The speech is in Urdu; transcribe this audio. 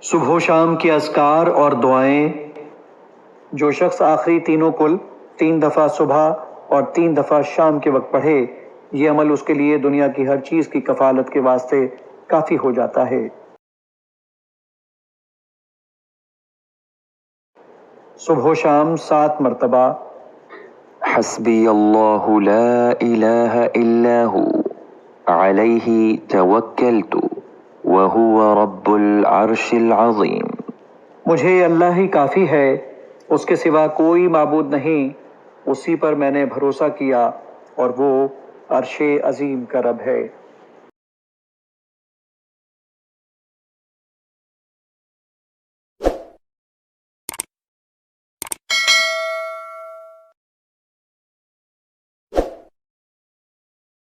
صبح و شام کے اذکار اور دعائیں، جو شخص آخری تینوں کل 3 دفعہ صبح اور 3 دفعہ شام کے وقت پڑھے، یہ عمل اس کے لیے دنیا کی ہر چیز کی کفالت کے واسطے کافی ہو جاتا ہے۔ صبح و شام 7 مرتبہ حسبی اللہ لا الہ الا ہو علیہ توکلت وہو رب العرش العظیم۔ مجھے اللہ ہی کافی ہے، اس کے سوا کوئی معبود نہیں، اسی پر میں نے بھروسہ کیا اور وہ عرش عظیم کا رب ہے۔